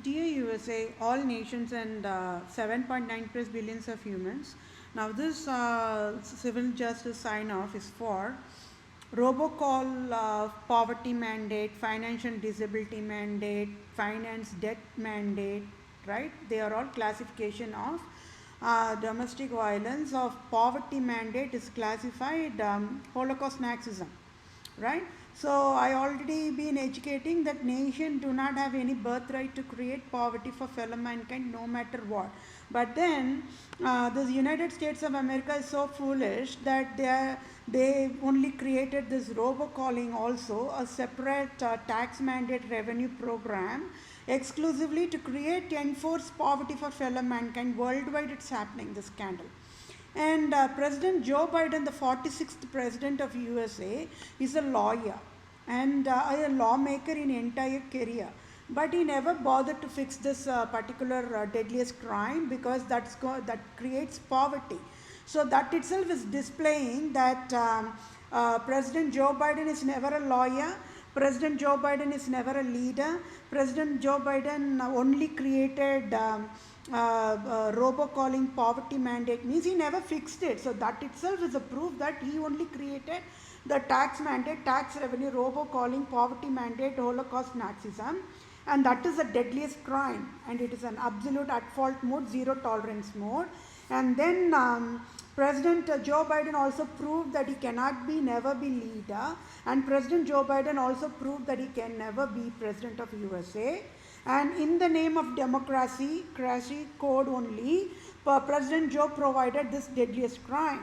FTA USA, all nations and 7.9 plus billions of humans. Now this civil justice sign off is for robocall poverty mandate, financial disability mandate, finance debt mandate, right? They are all classification of domestic violence. Of poverty mandate is classified Holocaust Nazism, right? So I already been educating that nation do not have any birthright to create poverty for fellow mankind no matter what. But then the United States of America is so foolish that they only created this robocalling, also a separate tax mandate revenue program exclusively to create enforce poverty for fellow mankind. Worldwide it's happening, this scandal. And President Joe Biden, the 46th president of USA, is a lawyer and a lawmaker in entire career. But he never bothered to fix this particular deadliest crime because that creates poverty. So that itself is displaying that President Joe Biden is never a lawyer. President Joe Biden is never a leader. President Joe Biden only created robocalling poverty mandate, means he never fixed it. So that itself is a proof that he only created the tax mandate, tax revenue, robocalling, poverty mandate, Holocaust Nazism, and that is the deadliest crime, and it is an absolute at fault mode, zero tolerance mode. And then President Joe Biden also proved that he cannot be, never be leader, and President Joe Biden also proved that he can never be president of USA. And in the name of democracy code only, President Joe provided this deadliest crime.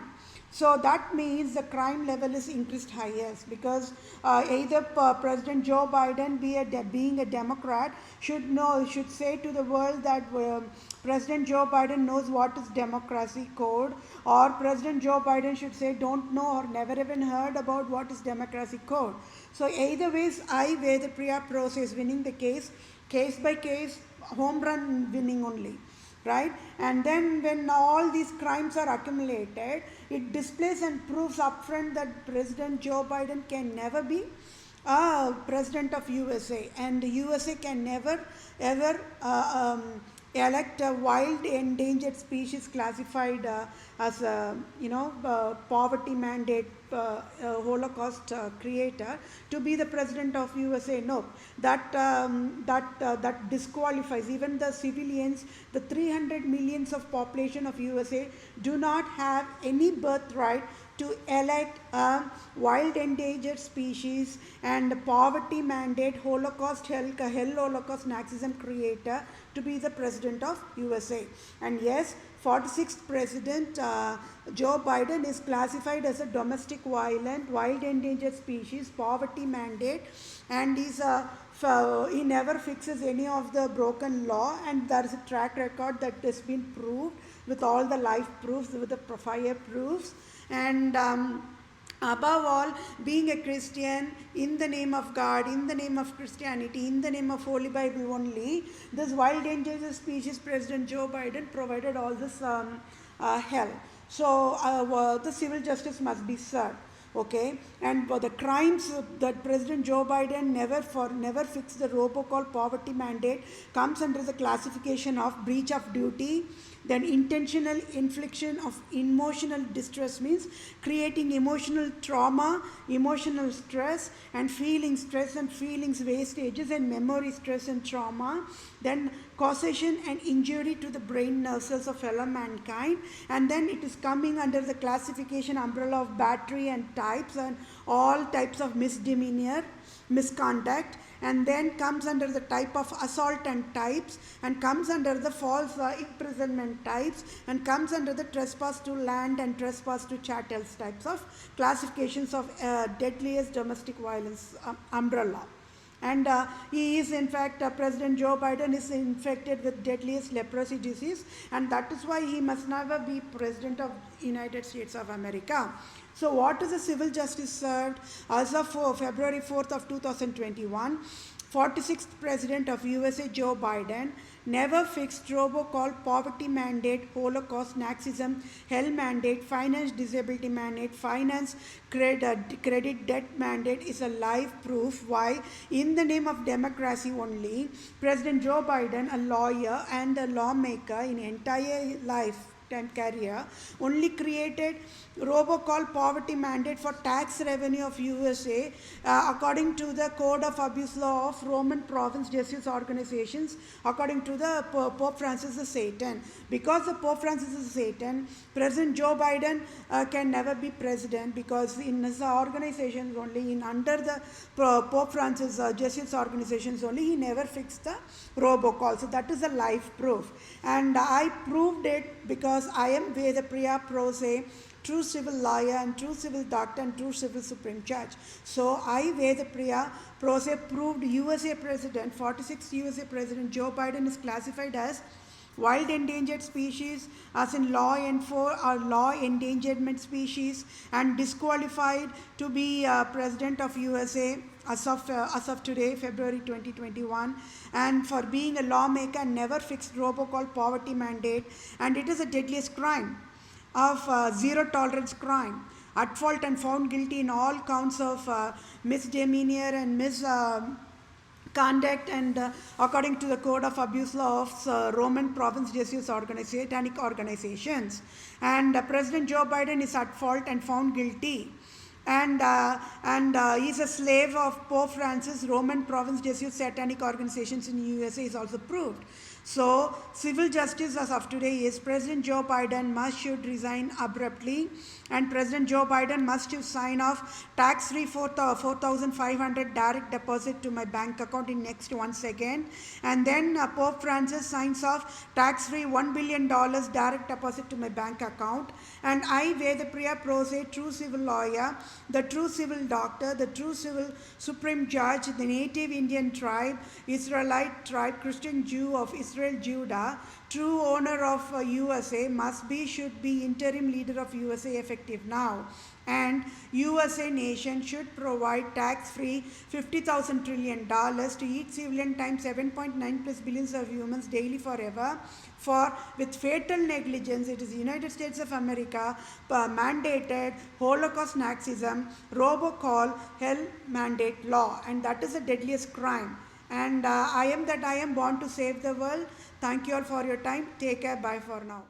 So that means the crime level is increased highest, because either President Joe Biden, being a Democrat, should say to the world that President Joe Biden knows what is democracy code, or President Joe Biden should say don't know or never even heard about what is democracy code. So either ways, I, Vedapriya Prose, is winning the case by case, home run winning only. Right? And then when all these crimes are accumulated, it displays and proves upfront that President Joe Biden can never be president of USA, and the USA can never ever elect a wild endangered species classified as a poverty mandate Holocaust creator to be the president of USA. No, that disqualifies even the civilians. The 300 millions of population of USA do not have any birthright to elect a wild endangered species and poverty mandate Holocaust hell Holocaust Nazism creator to be the president of USA. And yes, 46th president Joe Biden is classified as a domestic violent wild endangered species poverty mandate, and he never fixes any of the broken law, and there is a track record that has been proved with all the life proofs, with the fire proofs. And above all, being a Christian, in the name of God, in the name of Christianity, in the name of Holy Bible only, this wild endangered species President Joe Biden provided all this hell. So the civil justice must be served. Okay, and for the crimes that President Joe Biden never fixed the robocall poverty mandate comes under the classification of breach of duty. Then intentional infliction of emotional distress, means creating emotional trauma, emotional stress and feelings wastages and memory stress and trauma. Then causation and injury to the brain nerve cells of fellow mankind, and then it is coming under the classification umbrella of battery and types and all types of misdemeanor, misconduct, and then comes under the type of assault and types, and comes under the false imprisonment types, and comes under the trespass to land and trespass to chattels types of classifications of deadliest domestic violence umbrella. And he is in fact, President Joe Biden is infected with deadliest leprosy disease, and that is why he must never be president of United States of America. So what is the civil justice served? As of February 4th of 2021, 46th President of USA Joe Biden never fixed robocall, poverty mandate, Holocaust, Nazism, hell mandate, finance disability mandate, finance credit debt mandate is a live proof why, in the name of democracy only, President Joe Biden, a lawyer and a lawmaker in entire life and career, only created robocall poverty mandate for tax revenue of USA according to the Code of Abuse Law of Roman Province Jesuit organizations, according to the Pope Francis the Satan. Because the Pope Francis is Satan, President Joe Biden can never be president, because in his organizations only, in under the Pope Francis Jesuit organizations only, he never fixed the robocall. So that is a live proof, and I proved it because I am Vedapriya Pro Se, true civil lawyer and true civil doctor and true civil Supreme Judge. So I, Vedapriya Pro Se, proved USA President, 46th USA President Joe Biden is classified as wild endangered species, as in law endangerment species, and disqualified to be President of USA as of today, February 2021, and for being a lawmaker and never fixed robocall poverty mandate, and it is a deadliest crime of zero tolerance crime, at fault and found guilty in all counts of misdemeanor and conduct, and according to the Code of Abuse Law of Roman Province Jesuit Satanic organizations. And President Joe Biden is at fault and found guilty. And he's a slave of Pope Francis. Roman Province Jesuit Satanic organizations in USA is also proved. So civil justice as of today is President Joe Biden should resign abruptly, and President Joe Biden must sign off tax-free 4,500 direct deposit to my bank account in next 1 second, and then Pope Francis signs off tax-free $1 billion direct deposit to my bank account, and I, Vedapriya Pro Se, true civil lawyer, the true civil doctor, the true civil Supreme Judge, the native Indian tribe, Israelite tribe, Christian Jew of Israel, Judah, true owner of USA, should be interim leader of USA effective now. And USA nation should provide tax-free $50,000 trillion to each civilian times 7.9 plus billions of humans daily forever. For with fatal negligence, it is the United States of America mandated Holocaust, Nazism, robocall, hell mandate law, and that is the deadliest crime. And I am born to save the world. Thank you all for your time. Take care. Bye for now.